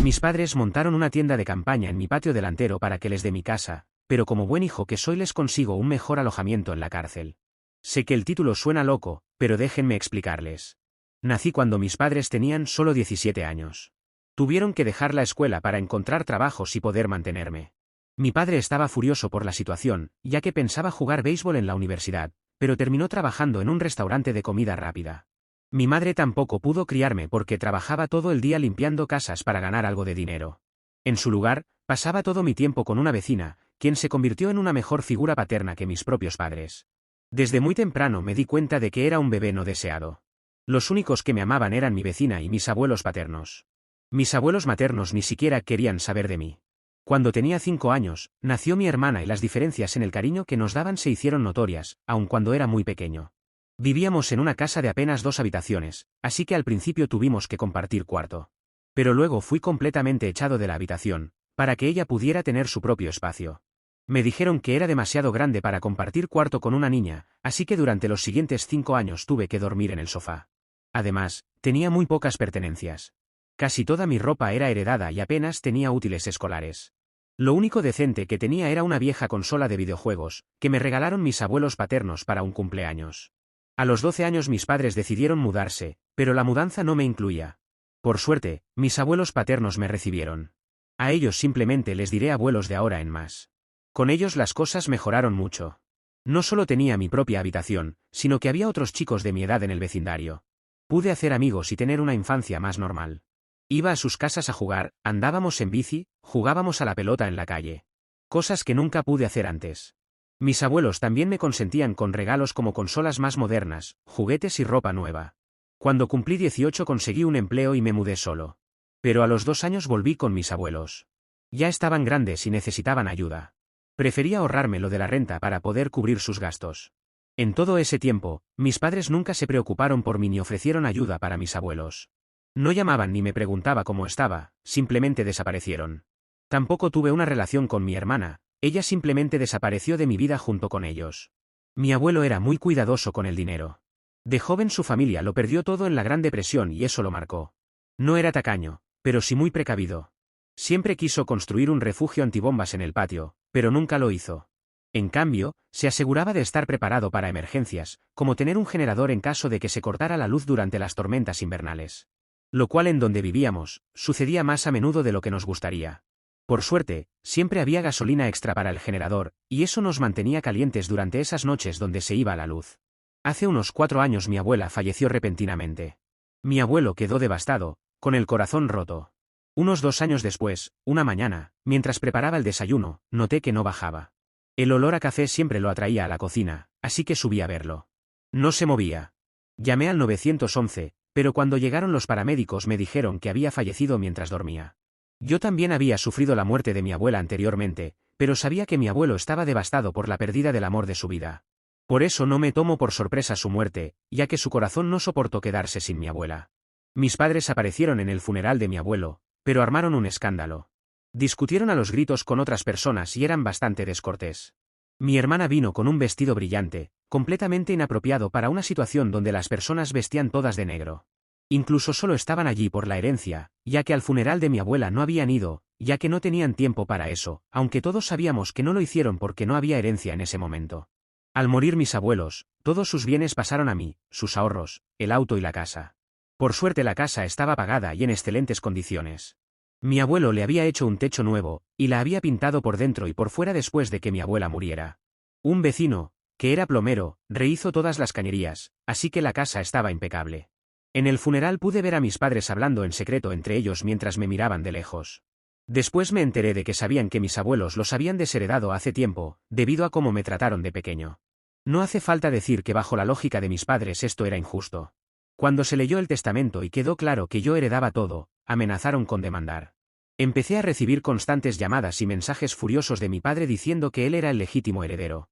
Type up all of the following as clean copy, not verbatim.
Mis padres montaron una tienda de campaña en mi patio delantero para que les dé mi casa, pero como buen hijo que soy les consigo un mejor alojamiento en la cárcel. Sé que el título suena loco, pero déjenme explicarles. Nací cuando mis padres tenían solo 17 años. Tuvieron que dejar la escuela para encontrar trabajos y poder mantenerme. Mi padre estaba furioso por la situación, ya que pensaba jugar béisbol en la universidad, pero terminó trabajando en un restaurante de comida rápida. Mi madre tampoco pudo criarme porque trabajaba todo el día limpiando casas para ganar algo de dinero. En su lugar, pasaba todo mi tiempo con una vecina, quien se convirtió en una mejor figura paterna que mis propios padres. Desde muy temprano me di cuenta de que era un bebé no deseado. Los únicos que me amaban eran mi vecina y mis abuelos paternos. Mis abuelos maternos ni siquiera querían saber de mí. Cuando tenía 5 años, nació mi hermana y las diferencias en el cariño que nos daban se hicieron notorias, aun cuando era muy pequeño. Vivíamos en una casa de apenas 2 habitaciones, así que al principio tuvimos que compartir cuarto. Pero luego fui completamente echado de la habitación, para que ella pudiera tener su propio espacio. Me dijeron que era demasiado grande para compartir cuarto con una niña, así que durante los siguientes 5 años tuve que dormir en el sofá. Además, tenía muy pocas pertenencias. Casi toda mi ropa era heredada y apenas tenía útiles escolares. Lo único decente que tenía era una vieja consola de videojuegos, que me regalaron mis abuelos paternos para un cumpleaños. A los 12 años mis padres decidieron mudarse, pero la mudanza no me incluía. Por suerte, mis abuelos paternos me recibieron. A ellos simplemente les diré abuelos de ahora en más. Con ellos las cosas mejoraron mucho. No solo tenía mi propia habitación, sino que había otros chicos de mi edad en el vecindario. Pude hacer amigos y tener una infancia más normal. Iba a sus casas a jugar, andábamos en bici, jugábamos a la pelota en la calle. Cosas que nunca pude hacer antes. Mis abuelos también me consentían con regalos como consolas más modernas, juguetes y ropa nueva. Cuando cumplí 18 conseguí un empleo y me mudé solo. Pero a los 2 años volví con mis abuelos. Ya estaban grandes y necesitaban ayuda. Prefería ahorrarme lo de la renta para poder cubrir sus gastos. En todo ese tiempo, mis padres nunca se preocuparon por mí ni ofrecieron ayuda para mis abuelos. No llamaban ni me preguntaba cómo estaba, simplemente desaparecieron. Tampoco tuve una relación con mi hermana, ella simplemente desapareció de mi vida junto con ellos. Mi abuelo era muy cuidadoso con el dinero. De joven su familia lo perdió todo en la Gran Depresión y eso lo marcó. No era tacaño, pero sí muy precavido. Siempre quiso construir un refugio antibombas en el patio, pero nunca lo hizo. En cambio, se aseguraba de estar preparado para emergencias, como tener un generador en caso de que se cortara la luz durante las tormentas invernales. Lo cual en donde vivíamos, sucedía más a menudo de lo que nos gustaría. Por suerte, siempre había gasolina extra para el generador, y eso nos mantenía calientes durante esas noches donde se iba la luz. Hace unos 4 años mi abuela falleció repentinamente. Mi abuelo quedó devastado, con el corazón roto. Unos 2 años después, una mañana, mientras preparaba el desayuno, noté que no bajaba. El olor a café siempre lo atraía a la cocina, así que subí a verlo. No se movía. Llamé al 911, pero cuando llegaron los paramédicos me dijeron que había fallecido mientras dormía. Yo también había sufrido la muerte de mi abuela anteriormente, pero sabía que mi abuelo estaba devastado por la pérdida del amor de su vida. Por eso no me tomó por sorpresa su muerte, ya que su corazón no soportó quedarse sin mi abuela. Mis padres aparecieron en el funeral de mi abuelo, pero armaron un escándalo. Discutieron a los gritos con otras personas y eran bastante descortés. Mi hermana vino con un vestido brillante, completamente inapropiado para una situación donde las personas vestían todas de negro. Incluso solo estaban allí por la herencia, ya que al funeral de mi abuela no habían ido, ya que no tenían tiempo para eso, aunque todos sabíamos que no lo hicieron porque no había herencia en ese momento. Al morir mis abuelos, todos sus bienes pasaron a mí, sus ahorros, el auto y la casa. Por suerte la casa estaba pagada y en excelentes condiciones. Mi abuelo le había hecho un techo nuevo, y la había pintado por dentro y por fuera después de que mi abuela muriera. Un vecino, que era plomero, rehizo todas las cañerías, así que la casa estaba impecable. En el funeral pude ver a mis padres hablando en secreto entre ellos mientras me miraban de lejos. Después me enteré de que sabían que mis abuelos los habían desheredado hace tiempo, debido a cómo me trataron de pequeño. No hace falta decir que bajo la lógica de mis padres esto era injusto. Cuando se leyó el testamento y quedó claro que yo heredaba todo, amenazaron con demandar. Empecé a recibir constantes llamadas y mensajes furiosos de mi padre diciendo que él era el legítimo heredero.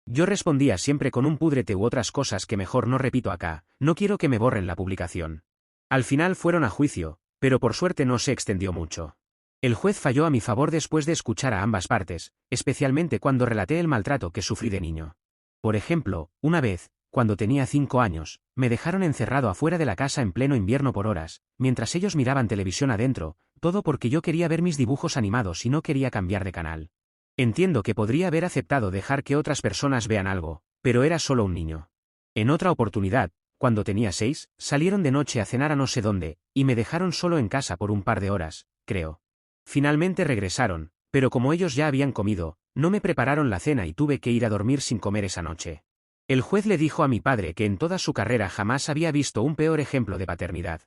Yo respondía siempre con un púdrete u otras cosas que mejor no repito acá, no quiero que me borren la publicación. Al final fueron a juicio, pero por suerte no se extendió mucho. El juez falló a mi favor después de escuchar a ambas partes, especialmente cuando relaté el maltrato que sufrí de niño. Por ejemplo, una vez, cuando tenía 5 años, me dejaron encerrado afuera de la casa en pleno invierno por horas, mientras ellos miraban televisión adentro, todo porque yo quería ver mis dibujos animados y no quería cambiar de canal. Entiendo que podría haber aceptado dejar que otras personas vean algo, pero era solo un niño. En otra oportunidad, cuando tenía 6, salieron de noche a cenar a no sé dónde, y me dejaron solo en casa por un par de horas, creo. Finalmente regresaron, pero como ellos ya habían comido, no me prepararon la cena y tuve que ir a dormir sin comer esa noche. El juez le dijo a mi padre que en toda su carrera jamás había visto un peor ejemplo de paternidad.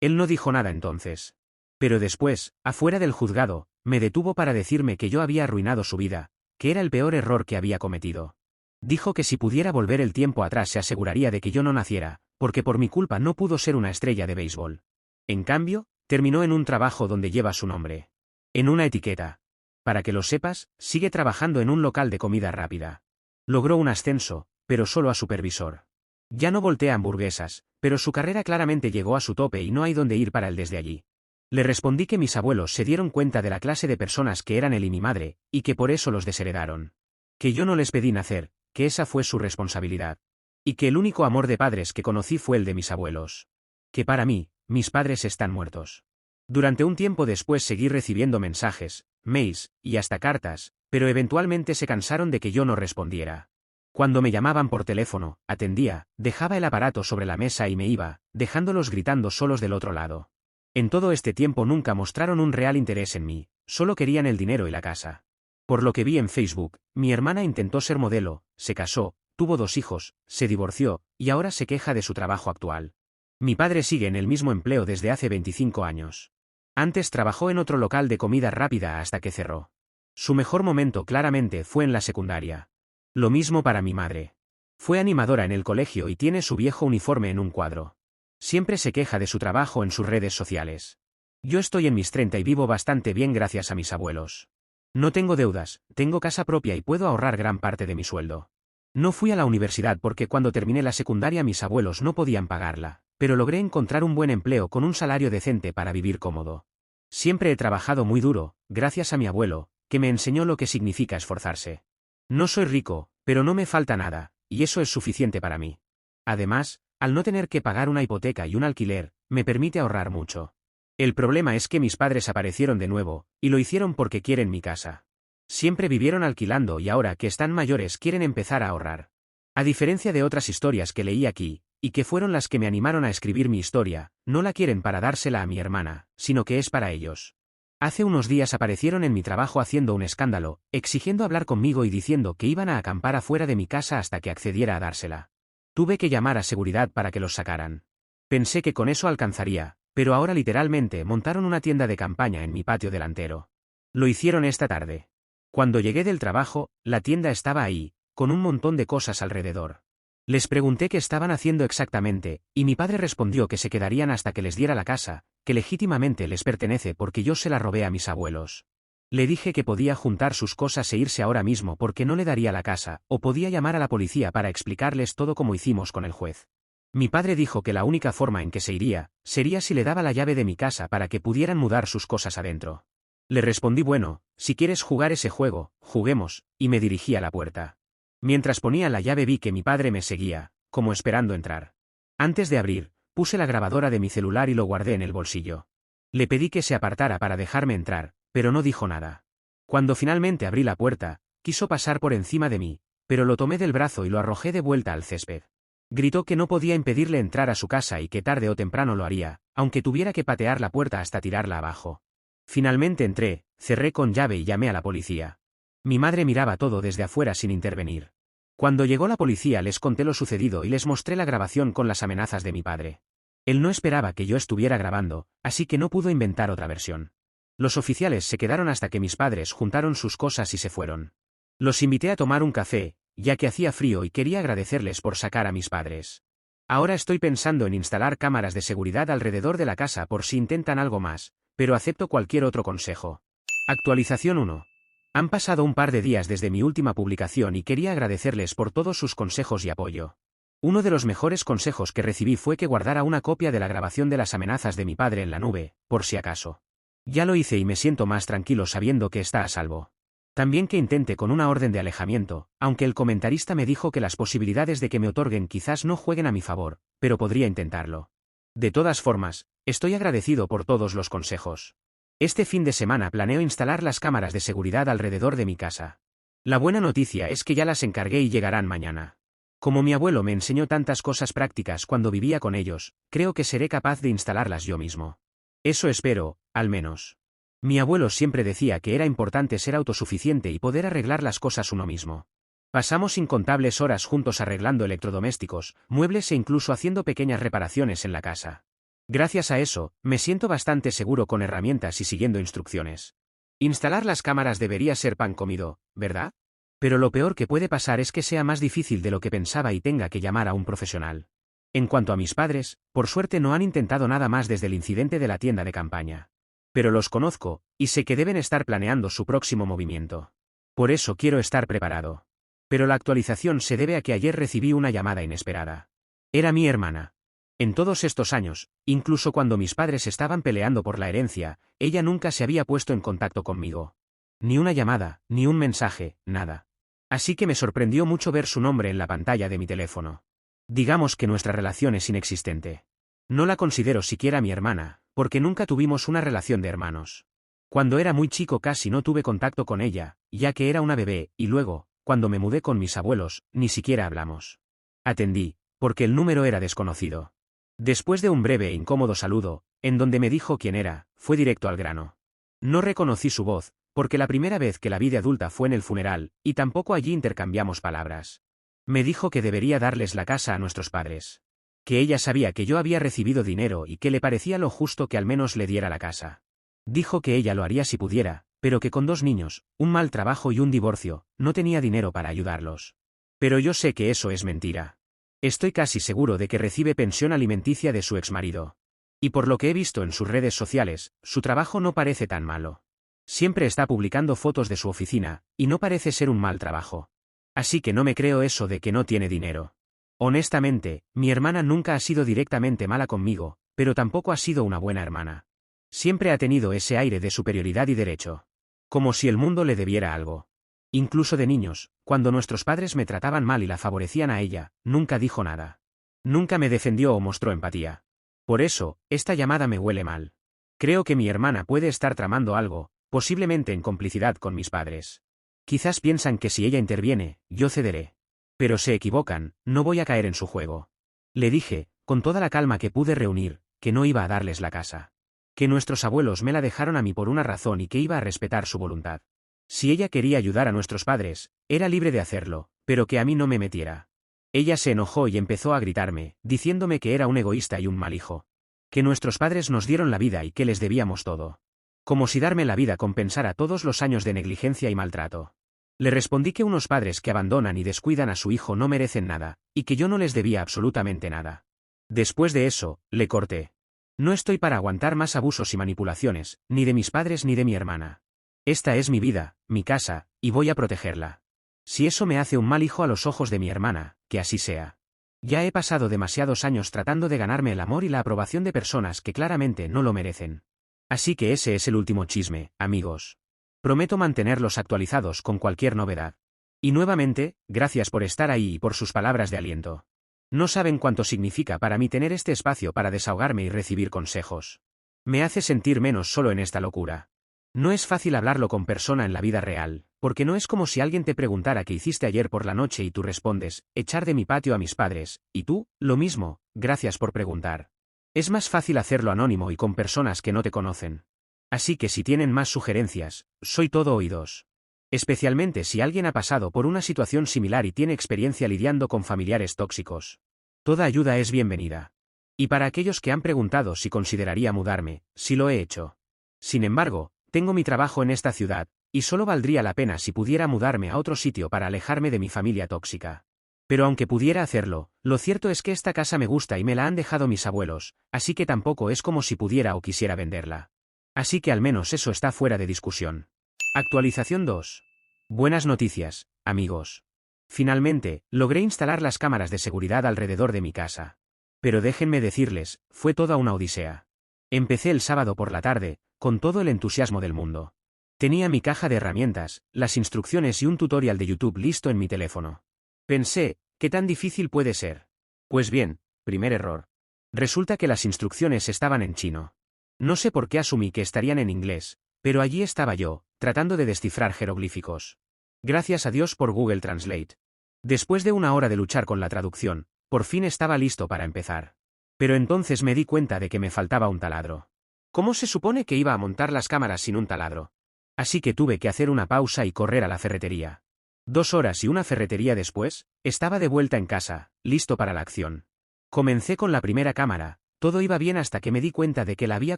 Él no dijo nada entonces. Pero después, afuera del juzgado, me detuvo para decirme que yo había arruinado su vida, que era el peor error que había cometido. Dijo que si pudiera volver el tiempo atrás se aseguraría de que yo no naciera, porque por mi culpa no pudo ser una estrella de béisbol. En cambio, terminó en un trabajo donde lleva su nombre. En una etiqueta. Para que lo sepas, sigue trabajando en un local de comida rápida. Logró un ascenso, pero solo a supervisor. Ya no voltea hamburguesas, pero su carrera claramente llegó a su tope y no hay dónde ir para él desde allí. Le respondí que mis abuelos se dieron cuenta de la clase de personas que eran él y mi madre, y que por eso los desheredaron. Que yo no les pedí nacer, que esa fue su responsabilidad. Y que el único amor de padres que conocí fue el de mis abuelos. Que para mí, mis padres están muertos. Durante un tiempo después seguí recibiendo mensajes, mails, y hasta cartas, pero eventualmente se cansaron de que yo no respondiera. Cuando me llamaban por teléfono, atendía, dejaba el aparato sobre la mesa y me iba, dejándolos gritando solos del otro lado. En todo este tiempo nunca mostraron un real interés en mí, solo querían el dinero y la casa. Por lo que vi en Facebook, mi hermana intentó ser modelo, se casó, tuvo 2 hijos, se divorció, y ahora se queja de su trabajo actual. Mi padre sigue en el mismo empleo desde hace 25 años. Antes trabajó en otro local de comida rápida hasta que cerró. Su mejor momento claramente fue en la secundaria. Lo mismo para mi madre. Fue animadora en el colegio y tiene su viejo uniforme en un cuadro. Siempre se queja de su trabajo en sus redes sociales. Yo estoy en mis 30 y vivo bastante bien gracias a mis abuelos. No tengo deudas, tengo casa propia y puedo ahorrar gran parte de mi sueldo. No fui a la universidad porque cuando terminé la secundaria mis abuelos no podían pagarla, pero logré encontrar un buen empleo con un salario decente para vivir cómodo. Siempre he trabajado muy duro, gracias a mi abuelo, que me enseñó lo que significa esforzarse. No soy rico, pero no me falta nada, y eso es suficiente para mí. Además, al no tener que pagar una hipoteca y un alquiler, me permite ahorrar mucho. El problema es que mis padres aparecieron de nuevo, y lo hicieron porque quieren mi casa. Siempre vivieron alquilando y ahora que están mayores quieren empezar a ahorrar. A diferencia de otras historias que leí aquí, y que fueron las que me animaron a escribir mi historia, no la quieren para dársela a mi hermana, sino que es para ellos. Hace unos días aparecieron en mi trabajo haciendo un escándalo, exigiendo hablar conmigo y diciendo que iban a acampar afuera de mi casa hasta que accediera a dársela. Tuve que llamar a seguridad para que los sacaran. Pensé que con eso alcanzaría, pero ahora literalmente montaron una tienda de campaña en mi patio delantero. Lo hicieron esta tarde. Cuando llegué del trabajo, la tienda estaba ahí, con un montón de cosas alrededor. Les pregunté qué estaban haciendo exactamente, y mi padre respondió que se quedarían hasta que les diera la casa, que legítimamente les pertenece porque yo se la robé a mis abuelos. Le dije que podía juntar sus cosas e irse ahora mismo porque no le daría la casa, o podía llamar a la policía para explicarles todo como hicimos con el juez. Mi padre dijo que la única forma en que se iría, sería si le daba la llave de mi casa para que pudieran mudar sus cosas adentro. Le respondí bueno, si quieres jugar ese juego, juguemos, y me dirigí a la puerta. Mientras ponía la llave vi que mi padre me seguía, como esperando entrar. Antes de abrir, puse la grabadora de mi celular y lo guardé en el bolsillo. Le pedí que se apartara para dejarme entrar, pero no dijo nada. Cuando finalmente abrí la puerta, quiso pasar por encima de mí, pero lo tomé del brazo y lo arrojé de vuelta al césped. Gritó que no podía impedirle entrar a su casa y que tarde o temprano lo haría, aunque tuviera que patear la puerta hasta tirarla abajo. Finalmente entré, cerré con llave y llamé a la policía. Mi madre miraba todo desde afuera sin intervenir. Cuando llegó la policía les conté lo sucedido y les mostré la grabación con las amenazas de mi padre. Él no esperaba que yo estuviera grabando, así que no pudo inventar otra versión. Los oficiales se quedaron hasta que mis padres juntaron sus cosas y se fueron. Los invité a tomar un café, ya que hacía frío y quería agradecerles por sacar a mis padres. Ahora estoy pensando en instalar cámaras de seguridad alrededor de la casa por si intentan algo más, pero acepto cualquier otro consejo. Actualización 1. Han pasado un par de días desde mi última publicación y quería agradecerles por todos sus consejos y apoyo. Uno de los mejores consejos que recibí fue que guardara una copia de la grabación de las amenazas de mi padre en la nube, por si acaso. Ya lo hice y me siento más tranquilo sabiendo que está a salvo. También que intente con una orden de alejamiento, aunque el comentarista me dijo que las posibilidades de que me otorguen quizás no jueguen a mi favor, pero podría intentarlo. De todas formas, estoy agradecido por todos los consejos. Este fin de semana planeo instalar las cámaras de seguridad alrededor de mi casa. La buena noticia es que ya las encargué y llegarán mañana. Como mi abuelo me enseñó tantas cosas prácticas cuando vivía con ellos, creo que seré capaz de instalarlas yo mismo. Eso espero, al menos. Mi abuelo siempre decía que era importante ser autosuficiente y poder arreglar las cosas uno mismo. Pasamos incontables horas juntos arreglando electrodomésticos, muebles e incluso haciendo pequeñas reparaciones en la casa. Gracias a eso, me siento bastante seguro con herramientas y siguiendo instrucciones. Instalar las cámaras debería ser pan comido, ¿verdad? Pero lo peor que puede pasar es que sea más difícil de lo que pensaba y tenga que llamar a un profesional. En cuanto a mis padres, por suerte no han intentado nada más desde el incidente de la tienda de campaña. Pero los conozco, y sé que deben estar planeando su próximo movimiento. Por eso quiero estar preparado. Pero la actualización se debe a que ayer recibí una llamada inesperada. Era mi hermana. En todos estos años, incluso cuando mis padres estaban peleando por la herencia, ella nunca se había puesto en contacto conmigo. Ni una llamada, ni un mensaje, nada. Así que me sorprendió mucho ver su nombre en la pantalla de mi teléfono. Digamos que nuestra relación es inexistente. No la considero siquiera mi hermana, porque nunca tuvimos una relación de hermanos. Cuando era muy chico casi no tuve contacto con ella, ya que era una bebé, y luego, cuando me mudé con mis abuelos, ni siquiera hablamos. Atendí, porque el número era desconocido. Después de un breve e incómodo saludo, en donde me dijo quién era, fue directo al grano. No reconocí su voz, porque la primera vez que la vi de adulta fue en el funeral, y tampoco allí intercambiamos palabras. Me dijo que debería darles la casa a nuestros padres. Que ella sabía que yo había recibido dinero y que le parecía lo justo que al menos le diera la casa. Dijo que ella lo haría si pudiera, pero que con 2 niños, un mal trabajo y un divorcio, no tenía dinero para ayudarlos. Pero yo sé que eso es mentira. Estoy casi seguro de que recibe pensión alimenticia de su exmarido. Y por lo que he visto en sus redes sociales, su trabajo no parece tan malo. Siempre está publicando fotos de su oficina, y no parece ser un mal trabajo. Así que no me creo eso de que no tiene dinero. Honestamente, mi hermana nunca ha sido directamente mala conmigo, pero tampoco ha sido una buena hermana. Siempre ha tenido ese aire de superioridad y derecho. Como si el mundo le debiera algo. Incluso de niños, cuando nuestros padres me trataban mal y la favorecían a ella, nunca dijo nada. Nunca me defendió o mostró empatía. Por eso, esta llamada me huele mal. Creo que mi hermana puede estar tramando algo, posiblemente en complicidad con mis padres. Quizás piensan que si ella interviene, yo cederé. Pero se equivocan, no voy a caer en su juego. Le dije, con toda la calma que pude reunir, que no iba a darles la casa. Que nuestros abuelos me la dejaron a mí por una razón y que iba a respetar su voluntad. Si ella quería ayudar a nuestros padres, era libre de hacerlo, pero que a mí no me metiera. Ella se enojó y empezó a gritarme, diciéndome que era un egoísta y un mal hijo. Que nuestros padres nos dieron la vida y que les debíamos todo. Como si darme la vida compensara todos los años de negligencia y maltrato. Le respondí que unos padres que abandonan y descuidan a su hijo no merecen nada, y que yo no les debía absolutamente nada. Después de eso, le corté. No estoy para aguantar más abusos y manipulaciones, ni de mis padres ni de mi hermana. Esta es mi vida, mi casa, y voy a protegerla. Si eso me hace un mal hijo a los ojos de mi hermana, que así sea. Ya he pasado demasiados años tratando de ganarme el amor y la aprobación de personas que claramente no lo merecen. Así que ese es el último chisme, amigos. Prometo mantenerlos actualizados con cualquier novedad. Y nuevamente, gracias por estar ahí y por sus palabras de aliento. No saben cuánto significa para mí tener este espacio para desahogarme y recibir consejos. Me hace sentir menos solo en esta locura. No es fácil hablarlo con persona en la vida real, porque no es como si alguien te preguntara qué hiciste ayer por la noche y tú respondes, echar de mi patio a mis padres, y tú, lo mismo, gracias por preguntar. Es más fácil hacerlo anónimo y con personas que no te conocen. Así que si tienen más sugerencias, soy todo oídos. Especialmente si alguien ha pasado por una situación similar y tiene experiencia lidiando con familiares tóxicos. Toda ayuda es bienvenida. Y para aquellos que han preguntado si consideraría mudarme, sí lo he hecho. Sin embargo, tengo mi trabajo en esta ciudad, y solo valdría la pena si pudiera mudarme a otro sitio para alejarme de mi familia tóxica. Pero aunque pudiera hacerlo, lo cierto es que esta casa me gusta y me la han dejado mis abuelos, así que tampoco es como si pudiera o quisiera venderla. Así que al menos eso está fuera de discusión. Actualización 2. Buenas noticias, amigos. Finalmente, logré instalar las cámaras de seguridad alrededor de mi casa. Pero déjenme decirles, fue toda una odisea. Empecé el sábado por la tarde, con todo el entusiasmo del mundo. Tenía mi caja de herramientas, las instrucciones y un tutorial de YouTube listo en mi teléfono. Pensé, ¿qué tan difícil puede ser? Pues bien, primer error. Resulta que las instrucciones estaban en chino. No sé por qué asumí que estarían en inglés, pero allí estaba yo, tratando de descifrar jeroglíficos. Gracias a Dios por Google Translate. Después de una hora de luchar con la traducción, por fin estaba listo para empezar. Pero entonces me di cuenta de que me faltaba un taladro. ¿Cómo se supone que iba a montar las cámaras sin un taladro? Así que tuve que hacer una pausa y correr a la ferretería. 2 horas y una ferretería después, estaba de vuelta en casa, listo para la acción. Comencé con la primera cámara, todo iba bien hasta que me di cuenta de que la había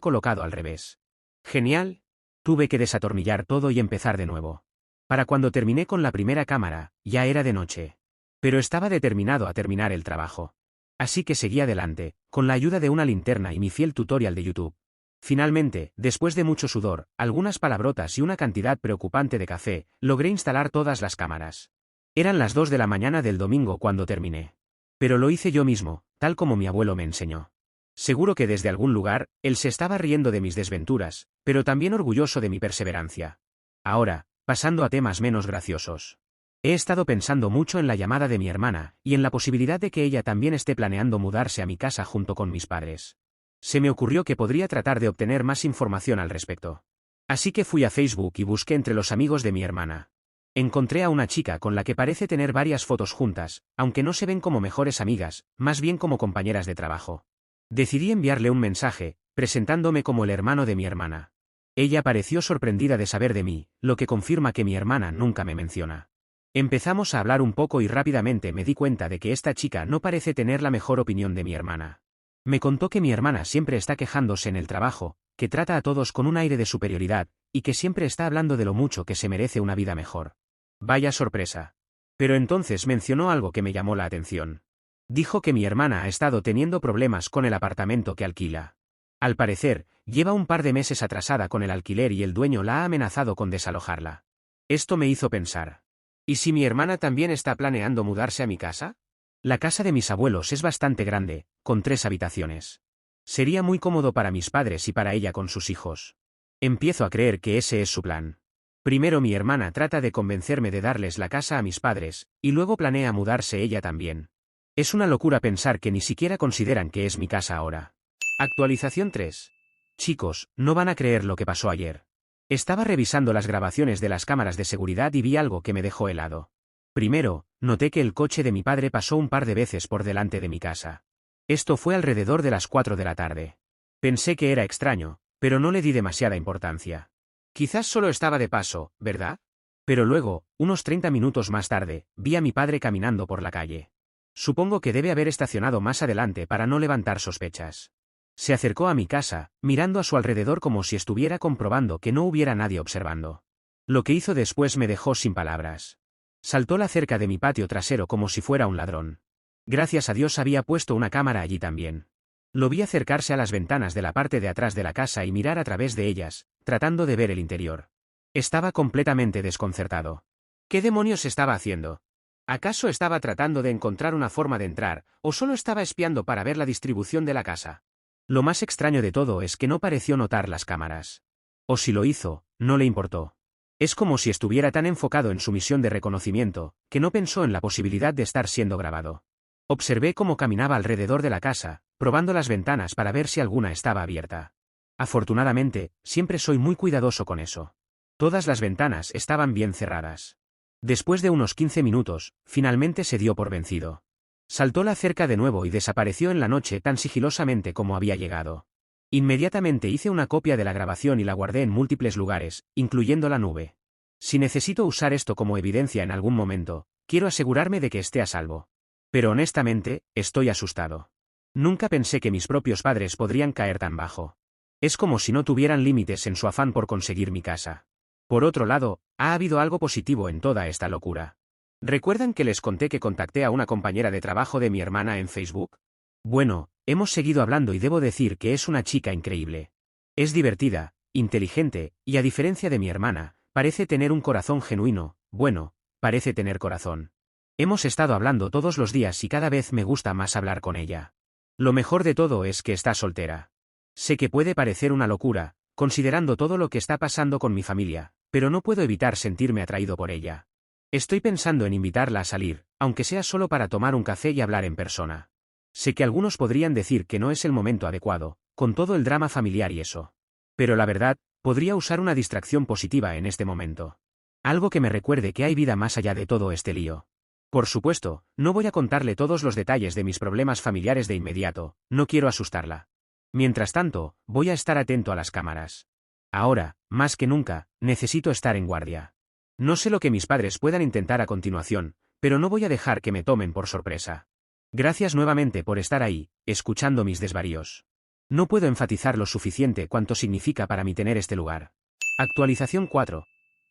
colocado al revés. Genial. Tuve que desatornillar todo y empezar de nuevo. Para cuando terminé con la primera cámara, ya era de noche. Pero estaba determinado a terminar el trabajo. Así que seguí adelante, con la ayuda de una linterna y mi fiel tutorial de YouTube. Finalmente, después de mucho sudor, algunas palabrotas y una cantidad preocupante de café, logré instalar todas las cámaras. Eran las 2 de la mañana del domingo cuando terminé. Pero lo hice yo mismo, tal como mi abuelo me enseñó. Seguro que desde algún lugar, él se estaba riendo de mis desventuras, pero también orgulloso de mi perseverancia. Ahora, pasando a temas menos graciosos. He estado pensando mucho en la llamada de mi hermana, y en la posibilidad de que ella también esté planeando mudarse a mi casa junto con mis padres. Se me ocurrió que podría tratar de obtener más información al respecto. Así que fui a Facebook y busqué entre los amigos de mi hermana. Encontré a una chica con la que parece tener varias fotos juntas, aunque no se ven como mejores amigas, más bien como compañeras de trabajo. Decidí enviarle un mensaje, presentándome como el hermano de mi hermana. Ella pareció sorprendida de saber de mí, lo que confirma que mi hermana nunca me menciona. Empezamos a hablar un poco y rápidamente me di cuenta de que esta chica no parece tener la mejor opinión de mi hermana. Me contó que mi hermana siempre está quejándose en el trabajo, que trata a todos con un aire de superioridad, y que siempre está hablando de lo mucho que se merece una vida mejor. Vaya sorpresa. Pero entonces mencionó algo que me llamó la atención. Dijo que mi hermana ha estado teniendo problemas con el apartamento que alquila. Al parecer, lleva un par de meses atrasada con el alquiler y el dueño la ha amenazado con desalojarla. Esto me hizo pensar. ¿Y si mi hermana también está planeando mudarse a mi casa? La casa de mis abuelos es bastante grande, con 3 habitaciones. Sería muy cómodo para mis padres y para ella con sus hijos. Empiezo a creer que ese es su plan. Primero mi hermana trata de convencerme de darles la casa a mis padres, y luego planea mudarse ella también. Es una locura pensar que ni siquiera consideran que es mi casa ahora. Actualización 3. Chicos, no van a creer lo que pasó ayer. Estaba revisando las grabaciones de las cámaras de seguridad y vi algo que me dejó helado. Primero, noté que el coche de mi padre pasó un par de veces por delante de mi casa. Esto fue alrededor de las 4 de la tarde. Pensé que era extraño, pero no le di demasiada importancia. Quizás solo estaba de paso, ¿verdad? Pero luego, unos 30 minutos más tarde, vi a mi padre caminando por la calle. Supongo que debe haber estacionado más adelante para no levantar sospechas. Se acercó a mi casa, mirando a su alrededor como si estuviera comprobando que no hubiera nadie observando. Lo que hizo después me dejó sin palabras. Saltó la cerca de mi patio trasero como si fuera un ladrón. Gracias a Dios había puesto una cámara allí también. Lo vi acercarse a las ventanas de la parte de atrás de la casa y mirar a través de ellas, tratando de ver el interior. Estaba completamente desconcertado. ¿Qué demonios estaba haciendo? ¿Acaso estaba tratando de encontrar una forma de entrar, o solo estaba espiando para ver la distribución de la casa? Lo más extraño de todo es que no pareció notar las cámaras. O si lo hizo, no le importó. Es como si estuviera tan enfocado en su misión de reconocimiento, que no pensó en la posibilidad de estar siendo grabado. Observé cómo caminaba alrededor de la casa, probando las ventanas para ver si alguna estaba abierta. Afortunadamente, siempre soy muy cuidadoso con eso. Todas las ventanas estaban bien cerradas. Después de unos 15 minutos, finalmente se dio por vencido. Saltó la cerca de nuevo y desapareció en la noche tan sigilosamente como había llegado. Inmediatamente hice una copia de la grabación y la guardé en múltiples lugares, incluyendo la nube. Si necesito usar esto como evidencia en algún momento, quiero asegurarme de que esté a salvo. Pero honestamente, estoy asustado. Nunca pensé que mis propios padres podrían caer tan bajo. Es como si no tuvieran límites en su afán por conseguir mi casa. Por otro lado, ha habido algo positivo en toda esta locura. ¿Recuerdan que les conté que contacté a una compañera de trabajo de mi hermana en Facebook? Bueno, hemos seguido hablando y debo decir que es una chica increíble. Es divertida, inteligente, y a diferencia de mi hermana, parece tener un corazón genuino, bueno, parece tener corazón. Hemos estado hablando todos los días y cada vez me gusta más hablar con ella. Lo mejor de todo es que está soltera. Sé que puede parecer una locura, considerando todo lo que está pasando con mi familia, pero no puedo evitar sentirme atraído por ella. Estoy pensando en invitarla a salir, aunque sea solo para tomar un café y hablar en persona. Sé que algunos podrían decir que no es el momento adecuado, con todo el drama familiar y eso. Pero la verdad, podría usar una distracción positiva en este momento. Algo que me recuerde que hay vida más allá de todo este lío. Por supuesto, no voy a contarle todos los detalles de mis problemas familiares de inmediato, no quiero asustarla. Mientras tanto, voy a estar atento a las cámaras. Ahora, más que nunca, necesito estar en guardia. No sé lo que mis padres puedan intentar a continuación, pero no voy a dejar que me tomen por sorpresa. Gracias nuevamente por estar ahí, escuchando mis desvaríos. No puedo enfatizar lo suficiente cuánto significa para mí tener este lugar. Actualización 4.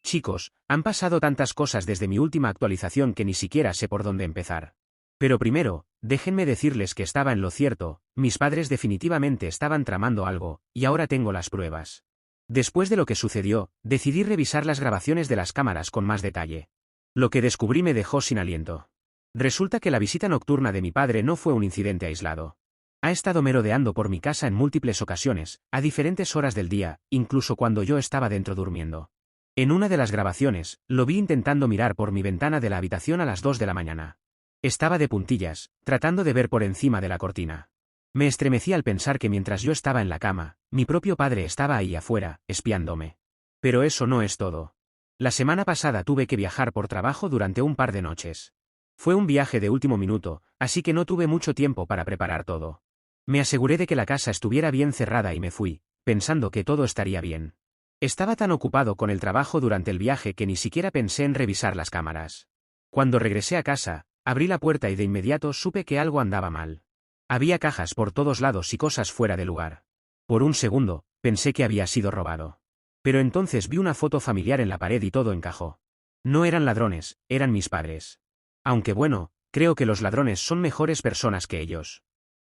Chicos, han pasado tantas cosas desde mi última actualización que ni siquiera sé por dónde empezar. Pero primero, déjenme decirles que estaba en lo cierto, mis padres definitivamente estaban tramando algo, y ahora tengo las pruebas. Después de lo que sucedió, decidí revisar las grabaciones de las cámaras con más detalle. Lo que descubrí me dejó sin aliento. Resulta que la visita nocturna de mi padre no fue un incidente aislado. Ha estado merodeando por mi casa en múltiples ocasiones, a diferentes horas del día, incluso cuando yo estaba dentro durmiendo. En una de las grabaciones, lo vi intentando mirar por mi ventana de la habitación a las 2 de la mañana. Estaba de puntillas, tratando de ver por encima de la cortina. Me estremecí al pensar que mientras yo estaba en la cama, mi propio padre estaba ahí afuera, espiándome. Pero eso no es todo. La semana pasada tuve que viajar por trabajo durante un par de noches. Fue un viaje de último minuto, así que no tuve mucho tiempo para preparar todo. Me aseguré de que la casa estuviera bien cerrada y me fui, pensando que todo estaría bien. Estaba tan ocupado con el trabajo durante el viaje que ni siquiera pensé en revisar las cámaras. Cuando regresé a casa, abrí la puerta y de inmediato supe que algo andaba mal. Había cajas por todos lados y cosas fuera de lugar. Por un segundo, pensé que había sido robado. Pero entonces vi una foto familiar en la pared y todo encajó. No eran ladrones, eran mis padres. Aunque bueno, creo que los ladrones son mejores personas que ellos.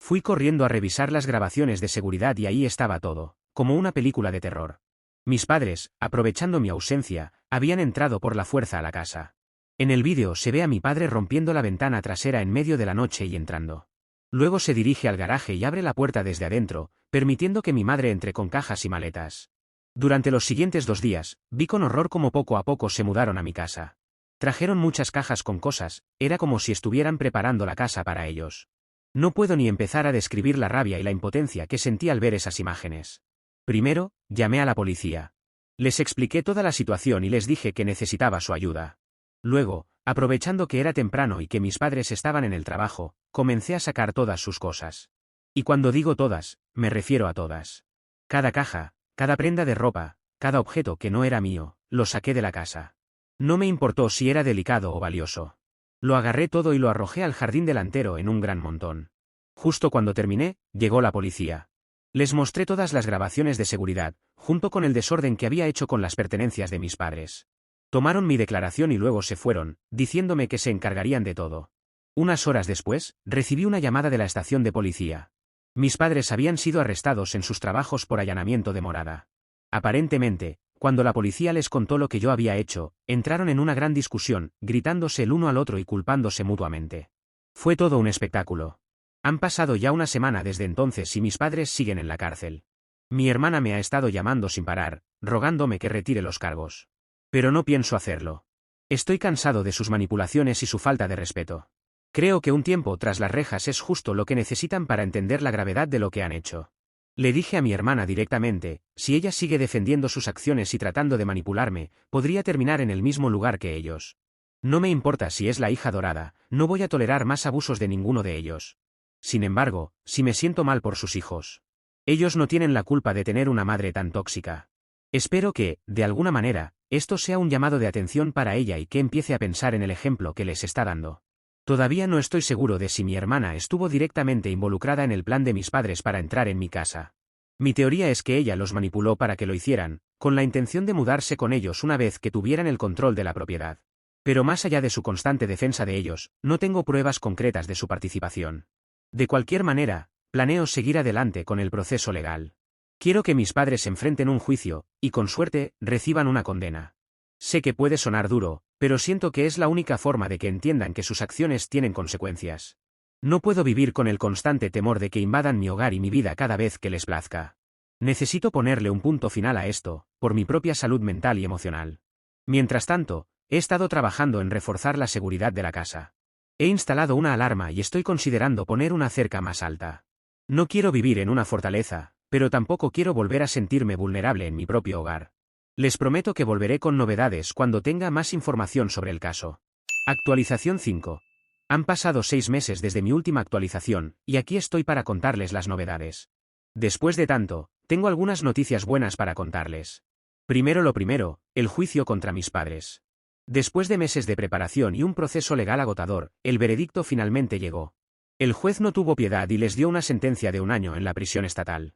Fui corriendo a revisar las grabaciones de seguridad y ahí estaba todo, como una película de terror. Mis padres, aprovechando mi ausencia, habían entrado por la fuerza a la casa. En el vídeo se ve a mi padre rompiendo la ventana trasera en medio de la noche y entrando. Luego se dirige al garaje y abre la puerta desde adentro, permitiendo que mi madre entre con cajas y maletas. Durante los siguientes 2 días, vi con horror cómo poco a poco se mudaron a mi casa. Trajeron muchas cajas con cosas, era como si estuvieran preparando la casa para ellos. No puedo ni empezar a describir la rabia y la impotencia que sentí al ver esas imágenes. Primero, llamé a la policía. Les expliqué toda la situación y les dije que necesitaba su ayuda. Luego, aprovechando que era temprano y que mis padres estaban en el trabajo, comencé a sacar todas sus cosas. Y cuando digo todas, me refiero a todas. Cada caja, cada prenda de ropa, cada objeto que no era mío, lo saqué de la casa. No me importó si era delicado o valioso. Lo agarré todo y lo arrojé al jardín delantero en un gran montón. Justo cuando terminé, llegó la policía. Les mostré todas las grabaciones de seguridad, junto con el desorden que había hecho con las pertenencias de mis padres. Tomaron mi declaración y luego se fueron, diciéndome que se encargarían de todo. Unas horas después, recibí una llamada de la estación de policía. Mis padres habían sido arrestados en sus trabajos por allanamiento de morada. Aparentemente, cuando la policía les contó lo que yo había hecho, entraron en una gran discusión, gritándose el uno al otro y culpándose mutuamente. Fue todo un espectáculo. Han pasado ya una semana desde entonces y mis padres siguen en la cárcel. Mi hermana me ha estado llamando sin parar, rogándome que retire los cargos. Pero no pienso hacerlo. Estoy cansado de sus manipulaciones y su falta de respeto. Creo que un tiempo tras las rejas es justo lo que necesitan para entender la gravedad de lo que han hecho. Le dije a mi hermana directamente, si ella sigue defendiendo sus acciones y tratando de manipularme, podría terminar en el mismo lugar que ellos. No me importa si es la hija dorada, no voy a tolerar más abusos de ninguno de ellos. Sin embargo, si me siento mal por sus hijos. Ellos no tienen la culpa de tener una madre tan tóxica. Espero que, de alguna manera, esto sea un llamado de atención para ella y que empiece a pensar en el ejemplo que les está dando. Todavía no estoy seguro de si mi hermana estuvo directamente involucrada en el plan de mis padres para entrar en mi casa. Mi teoría es que ella los manipuló para que lo hicieran, con la intención de mudarse con ellos una vez que tuvieran el control de la propiedad. Pero más allá de su constante defensa de ellos, no tengo pruebas concretas de su participación. De cualquier manera, planeo seguir adelante con el proceso legal. Quiero que mis padres enfrenten un juicio, y con suerte, reciban una condena. Sé que puede sonar duro, pero siento que es la única forma de que entiendan que sus acciones tienen consecuencias. No puedo vivir con el constante temor de que invadan mi hogar y mi vida cada vez que les plazca. Necesito ponerle un punto final a esto, por mi propia salud mental y emocional. Mientras tanto, he estado trabajando en reforzar la seguridad de la casa. He instalado una alarma y estoy considerando poner una cerca más alta. No quiero vivir en una fortaleza, pero tampoco quiero volver a sentirme vulnerable en mi propio hogar. Les prometo que volveré con novedades cuando tenga más información sobre el caso. Actualización 5. Han pasado 6 meses desde mi última actualización, y aquí estoy para contarles las novedades. Después de tanto, tengo algunas noticias buenas para contarles. Primero lo primero, el juicio contra mis padres. Después de meses de preparación y un proceso legal agotador, el veredicto finalmente llegó. El juez no tuvo piedad y les dio una sentencia de 1 año en la prisión estatal.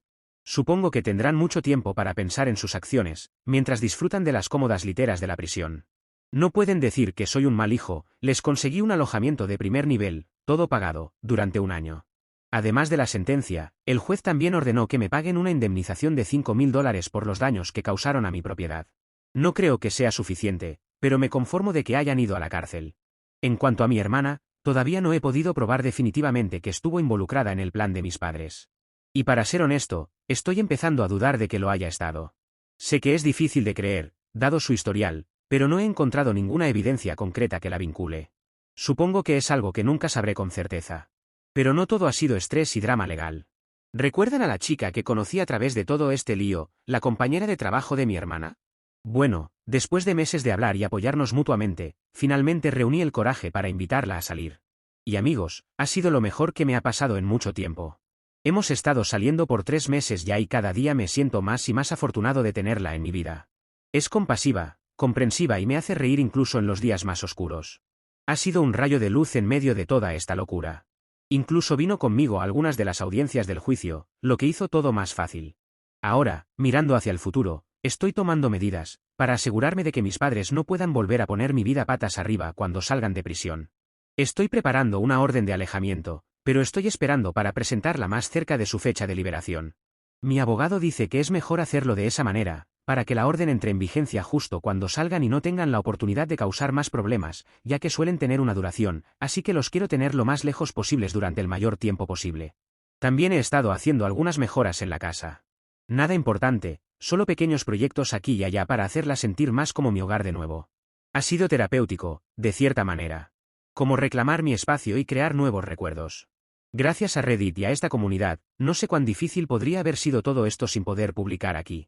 Supongo que tendrán mucho tiempo para pensar en sus acciones, mientras disfrutan de las cómodas literas de la prisión. No pueden decir que soy un mal hijo, les conseguí un alojamiento de primer nivel, todo pagado, durante 1 año. Además de la sentencia, el juez también ordenó que me paguen una indemnización de $5.000 por los daños que causaron a mi propiedad. No creo que sea suficiente, pero me conformo de que hayan ido a la cárcel. En cuanto a mi hermana, todavía no he podido probar definitivamente que estuvo involucrada en el plan de mis padres. Y para ser honesto, estoy empezando a dudar de que lo haya estado. Sé que es difícil de creer, dado su historial, pero no he encontrado ninguna evidencia concreta que la vincule. Supongo que es algo que nunca sabré con certeza. Pero no todo ha sido estrés y drama legal. ¿Recuerdan a la chica que conocí a través de todo este lío, la compañera de trabajo de mi hermana? Bueno, después de meses de hablar y apoyarnos mutuamente, finalmente reuní el coraje para invitarla a salir. Y amigos, ha sido lo mejor que me ha pasado en mucho tiempo. Hemos estado saliendo por 3 meses ya y cada día me siento más y más afortunado de tenerla en mi vida. Es compasiva, comprensiva y me hace reír incluso en los días más oscuros. Ha sido un rayo de luz en medio de toda esta locura. Incluso vino conmigo a algunas de las audiencias del juicio, lo que hizo todo más fácil. Ahora, mirando hacia el futuro, estoy tomando medidas, para asegurarme de que mis padres no puedan volver a poner mi vida patas arriba cuando salgan de prisión. Estoy preparando una orden de alejamiento, pero estoy esperando para presentarla más cerca de su fecha de liberación. Mi abogado dice que es mejor hacerlo de esa manera, para que la orden entre en vigencia justo cuando salgan y no tengan la oportunidad de causar más problemas, ya que suelen tener una duración, así que los quiero tener lo más lejos posibles durante el mayor tiempo posible. También he estado haciendo algunas mejoras en la casa. Nada importante, solo pequeños proyectos aquí y allá para hacerla sentir más como mi hogar de nuevo. Ha sido terapéutico, de cierta manera. Como reclamar mi espacio y crear nuevos recuerdos. Gracias a Reddit y a esta comunidad, no sé cuán difícil podría haber sido todo esto sin poder publicar aquí.